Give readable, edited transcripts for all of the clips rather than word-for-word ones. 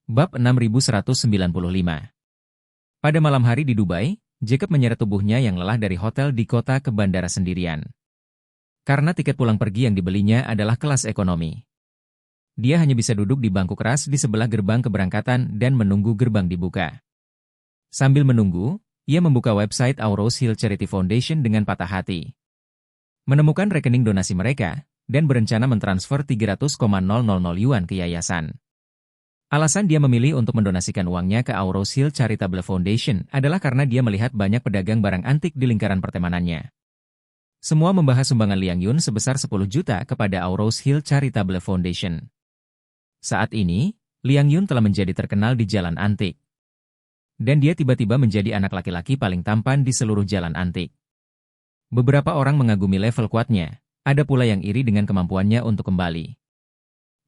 Bab 6195. Pada malam hari di Dubai, Jacob menyeret tubuhnya yang lelah dari hotel di kota ke bandara sendirian. Karena tiket pulang pergi yang dibelinya adalah kelas ekonomi. Dia hanya bisa duduk di bangku keras di sebelah gerbang keberangkatan dan menunggu gerbang dibuka. Sambil menunggu, ia membuka website Aurose Hill Charity Foundation dengan patah hati. Menemukan rekening donasi mereka, dan berencana mentransfer 300,000 yuan ke yayasan. Alasan dia memilih untuk mendonasikan uangnya ke Aurose Hill Charitable Foundation adalah karena dia melihat banyak pedagang barang antik di lingkaran pertemanannya. Semua membahas sumbangan Liang Yun sebesar 10 juta kepada Aurose Hill Charitable Foundation. Saat ini, Liang Yun telah menjadi terkenal di jalan antik. Dan dia tiba-tiba menjadi anak laki-laki paling tampan di seluruh jalan antik. Beberapa orang mengagumi level kuatnya, ada pula yang iri dengan kemampuannya untuk kembali.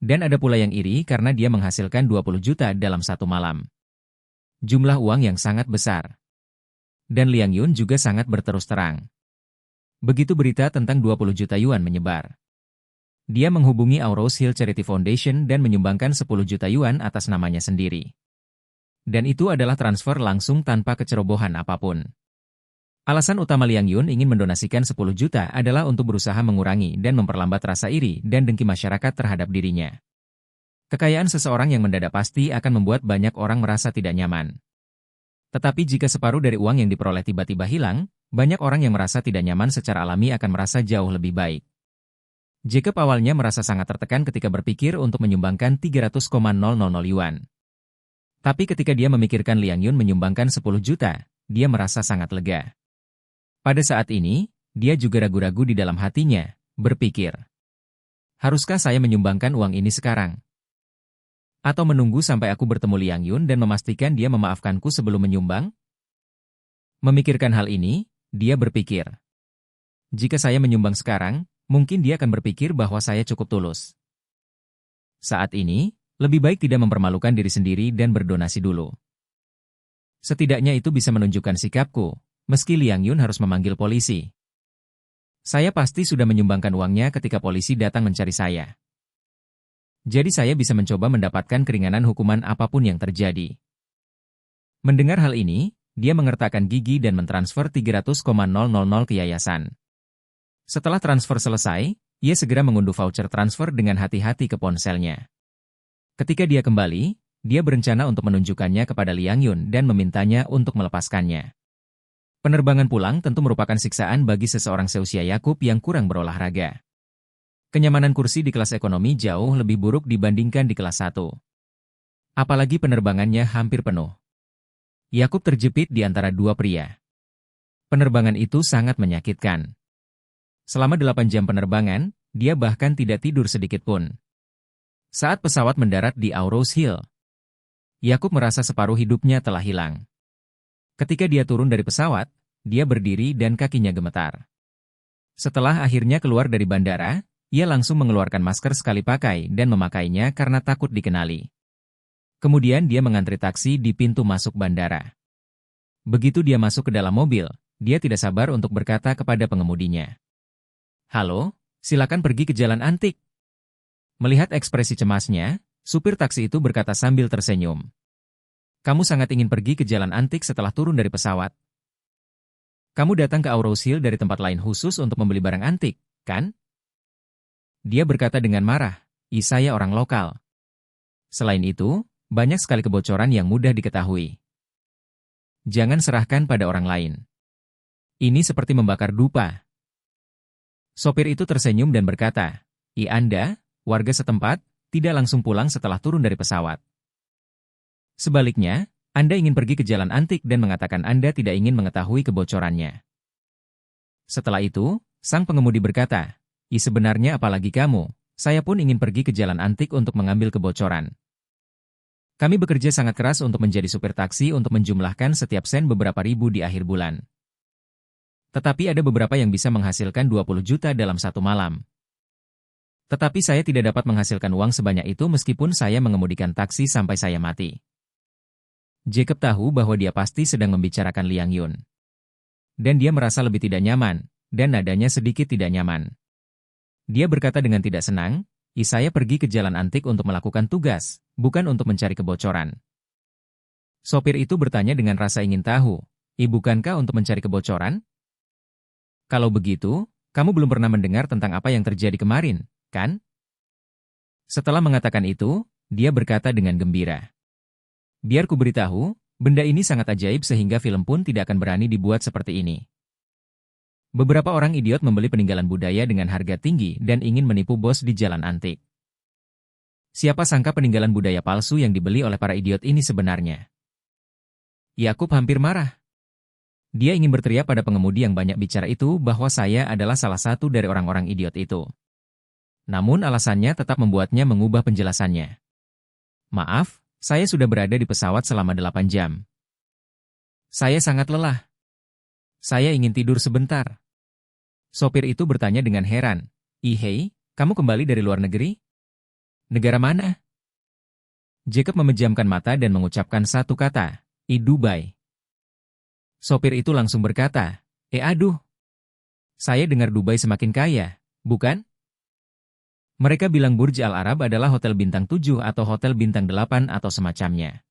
Dan ada pula yang iri karena dia menghasilkan 20 juta dalam satu malam. Jumlah uang yang sangat besar. Dan Liang Yun juga sangat berterus terang. Begitu berita tentang 20 juta yuan menyebar. Dia menghubungi Aurose Hill Charity Foundation dan menyumbangkan 10 juta yuan atas namanya sendiri. Dan itu adalah transfer langsung tanpa kecerobohan apapun. Alasan utama Liang Yun ingin mendonasikan 10 juta adalah untuk berusaha mengurangi dan memperlambat rasa iri dan dengki masyarakat terhadap dirinya. Kekayaan seseorang yang mendadak pasti akan membuat banyak orang merasa tidak nyaman. Tetapi jika separuh dari uang yang diperoleh tiba-tiba hilang, banyak orang yang merasa tidak nyaman secara alami akan merasa jauh lebih baik. Jacob awalnya merasa sangat tertekan ketika berpikir untuk menyumbangkan 300,000 yuan. Tapi ketika dia memikirkan Liang Yun menyumbangkan 10 juta, dia merasa sangat lega. Pada saat ini, dia juga ragu-ragu di dalam hatinya, berpikir, haruskah saya menyumbangkan uang ini sekarang? Atau menunggu sampai aku bertemu Liang Yun dan memastikan dia memaafkanku sebelum menyumbang? Memikirkan hal ini, dia berpikir, jika saya menyumbang sekarang, mungkin dia akan berpikir bahwa saya cukup tulus. Saat ini, lebih baik tidak mempermalukan diri sendiri dan berdonasi dulu. Setidaknya itu bisa menunjukkan sikapku. Meski Liang Yun harus memanggil polisi. Saya pasti sudah menyumbangkan uangnya ketika polisi datang mencari saya. Jadi saya bisa mencoba mendapatkan keringanan hukuman apapun yang terjadi. Mendengar hal ini, dia mengertakkan gigi dan mentransfer 300,000 ke yayasan. Setelah transfer selesai, ia segera mengunduh voucher transfer dengan hati-hati ke ponselnya. Ketika dia kembali, dia berencana untuk menunjukkannya kepada Liang Yun dan memintanya untuk melepaskannya. Penerbangan pulang tentu merupakan siksaan bagi seseorang seusia Yakub yang kurang berolahraga. Kenyamanan kursi di kelas ekonomi jauh lebih buruk dibandingkan di kelas 1. Apalagi penerbangannya hampir penuh. Yakub terjepit di antara dua pria. Penerbangan itu sangat menyakitkan. Selama 8 jam penerbangan, dia bahkan tidak tidur sedikit pun. Saat pesawat mendarat di Aurose Hill, Yakub merasa separuh hidupnya telah hilang. Ketika dia turun dari pesawat, dia berdiri dan kakinya gemetar. Setelah akhirnya keluar dari bandara, ia langsung mengeluarkan masker sekali pakai dan memakainya karena takut dikenali. Kemudian dia mengantri taksi di pintu masuk bandara. Begitu dia masuk ke dalam mobil, dia tidak sabar untuk berkata kepada pengemudinya, "Halo, silakan pergi ke jalan antik." Melihat ekspresi cemasnya, supir taksi itu berkata sambil tersenyum, "Kamu sangat ingin pergi ke jalan antik setelah turun dari pesawat. Kamu datang ke Aurose Hill dari tempat lain khusus untuk membeli barang antik, kan?" Dia berkata dengan marah, "Saya orang lokal. Selain itu, banyak sekali kebocoran yang mudah diketahui. Jangan serahkan pada orang lain. Ini seperti membakar dupa." Sopir itu tersenyum dan berkata, Anda, warga setempat, tidak langsung pulang setelah turun dari pesawat. Sebaliknya, Anda ingin pergi ke jalan antik dan mengatakan Anda tidak ingin mengetahui kebocorannya." Setelah itu, sang pengemudi berkata, Sebenarnya apalagi kamu, saya pun ingin pergi ke jalan antik untuk mengambil kebocoran. Kami bekerja sangat keras untuk menjadi supir taksi untuk menjumlahkan setiap sen beberapa ribu di akhir bulan. Tetapi ada beberapa yang bisa menghasilkan 20 juta dalam satu malam. Tetapi saya tidak dapat menghasilkan uang sebanyak itu meskipun saya mengemudikan taksi sampai saya mati. Jacob tahu bahwa dia pasti sedang membicarakan Liang Yun. Dan dia merasa lebih tidak nyaman, dan nadanya sedikit tidak nyaman. Dia berkata dengan tidak senang, saya pergi ke jalan antik untuk melakukan tugas, bukan untuk mencari kebocoran. Sopir itu bertanya dengan rasa ingin tahu, bukankah untuk mencari kebocoran? Kalau begitu, kamu belum pernah mendengar tentang apa yang terjadi kemarin, kan? Setelah mengatakan itu, dia berkata dengan gembira. Biar ku beritahu, benda ini sangat ajaib sehingga film pun tidak akan berani dibuat seperti ini. Beberapa orang idiot membeli peninggalan budaya dengan harga tinggi dan ingin menipu bos di jalan antik. Siapa sangka peninggalan budaya palsu yang dibeli oleh para idiot ini sebenarnya? Yakub hampir marah. Dia ingin berteriak pada pengemudi yang banyak bicara itu bahwa saya adalah salah satu dari orang-orang idiot itu. Namun alasannya tetap membuatnya mengubah penjelasannya. Maaf, saya sudah berada di pesawat selama 8 jam. Saya sangat lelah. Saya ingin tidur sebentar. Sopir itu bertanya dengan heran. Hei, kamu kembali dari luar negeri? Negara mana? Jacob memejamkan mata dan mengucapkan satu kata, Dubai. Sopir itu langsung berkata, aduh. Saya dengar Dubai semakin kaya, bukan? Mereka bilang Burj Al Arab adalah hotel bintang 7 atau hotel bintang 8 atau semacamnya.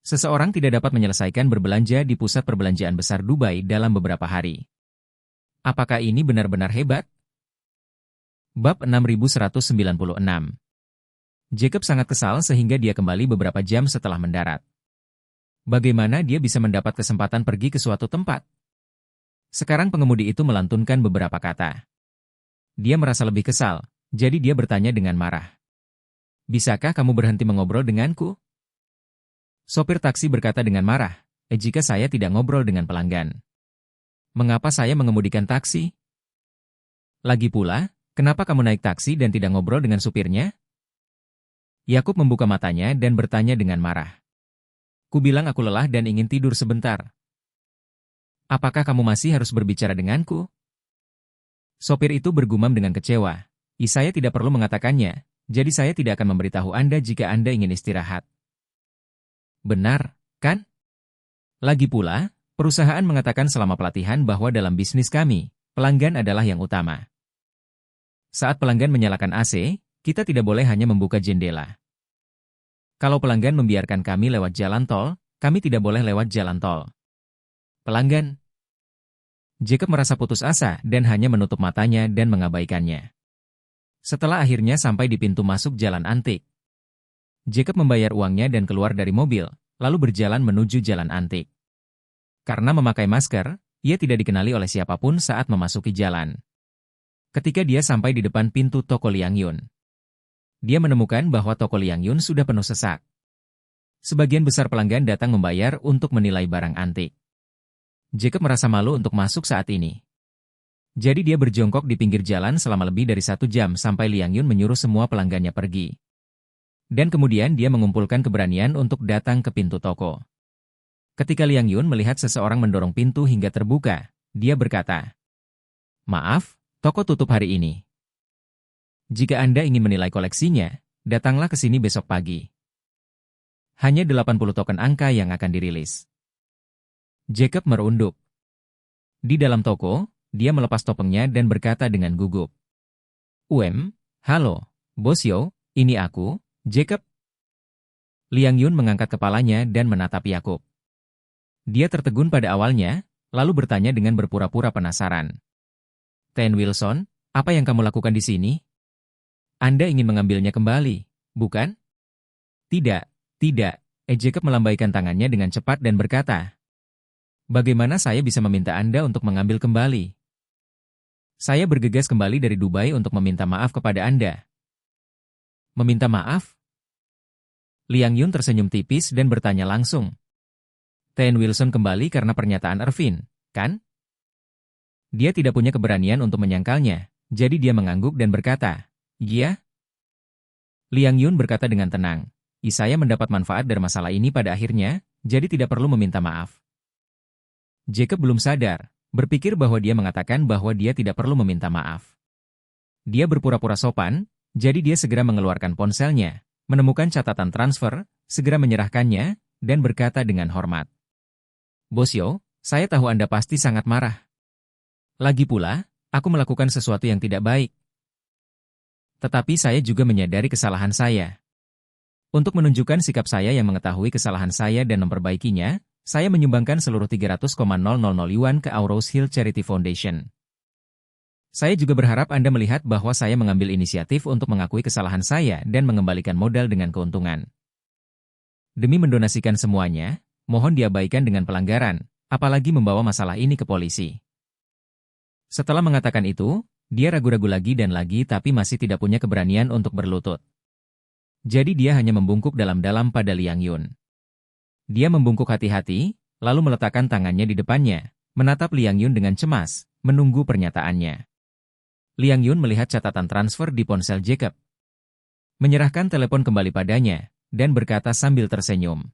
Seseorang tidak dapat menyelesaikan berbelanja di pusat perbelanjaan besar Dubai dalam beberapa hari. Apakah ini benar-benar hebat? Bab 6196. Jacob sangat kesal sehingga dia kembali beberapa jam setelah mendarat. Bagaimana dia bisa mendapat kesempatan pergi ke suatu tempat? Sekarang pengemudi itu melantunkan beberapa kata. Dia merasa lebih kesal, jadi dia bertanya dengan marah. Bisakah kamu berhenti mengobrol denganku? Sopir taksi berkata dengan marah, jika saya tidak ngobrol dengan pelanggan. Mengapa saya mengemudikan taksi? Lagi pula, kenapa kamu naik taksi dan tidak ngobrol dengan supirnya? Yakub membuka matanya dan bertanya dengan marah. Kubilang aku lelah dan ingin tidur sebentar. Apakah kamu masih harus berbicara denganku? Sopir itu bergumam dengan kecewa. Saya tidak perlu mengatakannya, jadi saya tidak akan memberitahu Anda jika Anda ingin istirahat. Benar, kan? Lagi pula, perusahaan mengatakan selama pelatihan bahwa dalam bisnis kami, pelanggan adalah yang utama. Saat pelanggan menyalakan AC, kita tidak boleh hanya membuka jendela. Kalau pelanggan membiarkan kami lewat jalan tol, kami tidak boleh lewat jalan tol. Pelanggan. Jacob merasa putus asa dan hanya menutup matanya dan mengabaikannya. Setelah akhirnya sampai di pintu masuk jalan antik, Jacob membayar uangnya dan keluar dari mobil, lalu berjalan menuju jalan antik. Karena memakai masker, ia tidak dikenali oleh siapapun saat memasuki jalan. Ketika dia sampai di depan pintu toko Liang Yun, dia menemukan bahwa toko Liang Yun sudah penuh sesak. Sebagian besar pelanggan datang membayar untuk menilai barang antik. Jacob merasa malu untuk masuk saat ini. Jadi dia berjongkok di pinggir jalan selama lebih dari 1 jam sampai Liang Yun menyuruh semua pelanggannya pergi. Dan kemudian dia mengumpulkan keberanian untuk datang ke pintu toko. Ketika Liang Yun melihat seseorang mendorong pintu hingga terbuka, dia berkata, "Maaf, toko tutup hari ini. Jika Anda ingin menilai koleksinya, datanglah ke sini besok pagi. Hanya 80 token angka yang akan dirilis." Jacob merunduk. Di dalam toko, dia melepas topengnya dan berkata dengan gugup. Halo, Bos Yo, ini aku, Jacob." Liang Yun mengangkat kepalanya dan menatap Yakub. Dia tertegun pada awalnya, lalu bertanya dengan berpura-pura penasaran. "Ten Wilson, apa yang kamu lakukan di sini? Anda ingin mengambilnya kembali, bukan?" Tidak. Jacob melambaikan tangannya dengan cepat dan berkata, "Bagaimana saya bisa meminta Anda untuk mengambil kembali? Saya bergegas kembali dari Dubai untuk meminta maaf kepada Anda." "Meminta maaf?" Liang Yun tersenyum tipis dan bertanya langsung. "Ten Wilson kembali karena pernyataan Irvin, kan?" Dia tidak punya keberanian untuk menyangkalnya, jadi dia mengangguk dan berkata, "Iya." Liang Yun berkata dengan tenang, "Saya mendapat manfaat dari masalah ini pada akhirnya, jadi tidak perlu meminta maaf." Jacob belum sadar, berpikir bahwa dia mengatakan bahwa dia tidak perlu meminta maaf. Dia berpura-pura sopan, jadi dia segera mengeluarkan ponselnya, menemukan catatan transfer, segera menyerahkannya, dan berkata dengan hormat, "Bos Yo, saya tahu Anda pasti sangat marah. Lagi pula, aku melakukan sesuatu yang tidak baik. Tetapi saya juga menyadari kesalahan saya. Untuk menunjukkan sikap saya yang mengetahui kesalahan saya dan memperbaikinya, saya menyumbangkan seluruh 300,000 yuan ke Aurous Hill Charity Foundation. Saya juga berharap Anda melihat bahwa saya mengambil inisiatif untuk mengakui kesalahan saya dan mengembalikan modal dengan keuntungan. Demi mendonasikan semuanya, mohon diabaikan dengan pelanggaran, apalagi membawa masalah ini ke polisi. Setelah mengatakan itu, dia ragu-ragu lagi dan lagi tapi masih tidak punya keberanian untuk berlutut. Jadi dia hanya membungkuk dalam-dalam pada Liang Yun. Dia membungkuk hati-hati, lalu meletakkan tangannya di depannya, menatap Liang Yun dengan cemas, menunggu pernyataannya. Liang Yun melihat catatan transfer di ponsel Jacob. Menyerahkan telepon kembali padanya, dan berkata sambil tersenyum.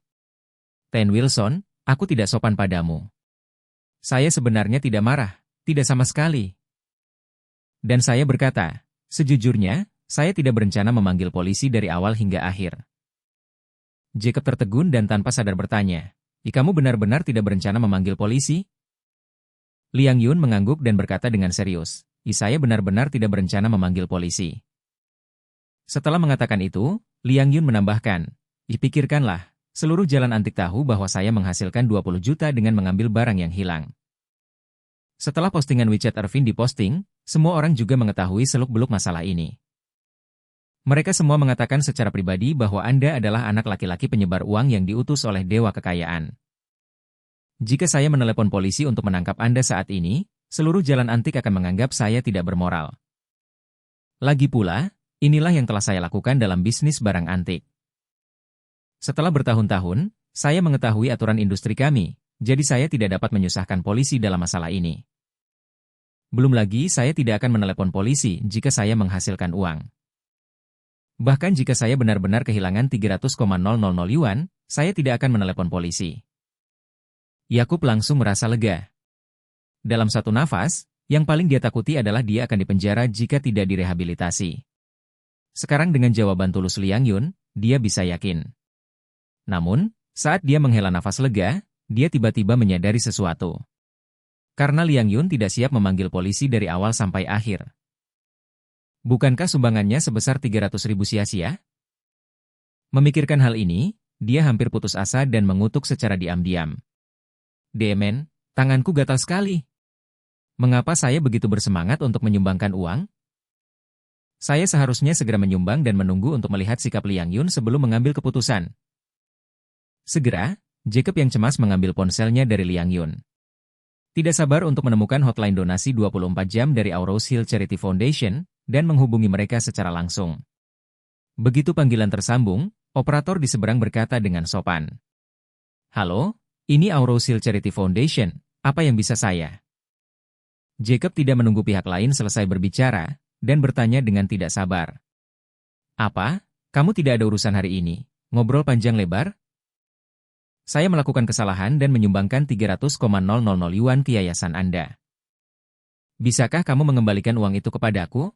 Ten Wilson, aku tidak sopan padamu. Saya sebenarnya tidak marah, tidak sama sekali. Dan saya berkata, sejujurnya, saya tidak berencana memanggil polisi dari awal hingga akhir. Jacob tertegun dan tanpa sadar bertanya, kamu benar-benar tidak berencana memanggil polisi? Liang Yun mengangguk dan berkata dengan serius, saya benar-benar tidak berencana memanggil polisi. Setelah mengatakan itu, Liang Yun menambahkan, pikirkanlah, seluruh jalan antik tahu bahwa saya menghasilkan 20 juta dengan mengambil barang yang hilang. Setelah postingan WeChat Irvin diposting, semua orang juga mengetahui seluk-beluk masalah ini. Mereka semua mengatakan secara pribadi bahwa Anda adalah anak laki-laki penyebar uang yang diutus oleh dewa kekayaan. Jika saya menelepon polisi untuk menangkap Anda saat ini, seluruh jalan antik akan menganggap saya tidak bermoral. Lagi pula, inilah yang telah saya lakukan dalam bisnis barang antik. Setelah bertahun-tahun, saya mengetahui aturan industri kami, jadi saya tidak dapat menyusahkan polisi dalam masalah ini. Belum lagi saya tidak akan menelepon polisi jika saya menghasilkan uang. Bahkan jika saya benar-benar kehilangan 300,000 yuan, saya tidak akan menelepon polisi. Yakub langsung merasa lega. Dalam satu nafas, yang paling dia takuti adalah dia akan dipenjara jika tidak direhabilitasi. Sekarang dengan jawaban tulus Liang Yun, dia bisa yakin. Namun, saat dia menghela nafas lega, dia tiba-tiba menyadari sesuatu. Karena Liang Yun tidak siap memanggil polisi dari awal sampai akhir. Bukankah sumbangannya sebesar 300.000 sia-sia? Memikirkan hal ini, dia hampir putus asa dan mengutuk secara diam-diam. Demen, tanganku gatal sekali. Mengapa saya begitu bersemangat untuk menyumbangkan uang? Saya seharusnya segera menyumbang dan menunggu untuk melihat sikap Liang Yun sebelum mengambil keputusan. Segera, Jacob yang cemas mengambil ponselnya dari Liang Yun. Tidak sabar untuk menemukan hotline donasi 24 jam dari Aurous Hill Charity Foundation, dan menghubungi mereka secara langsung. Begitu panggilan tersambung, operator di seberang berkata dengan sopan. Halo, ini Aurous Hill Charity Foundation, apa yang bisa saya? Jacob tidak menunggu pihak lain selesai berbicara, dan bertanya dengan tidak sabar. Apa? Kamu tidak ada urusan hari ini? Ngobrol panjang lebar? Saya melakukan kesalahan dan menyumbangkan 300,000 yuan ke yayasan Anda. Bisakah kamu mengembalikan uang itu kepadaku?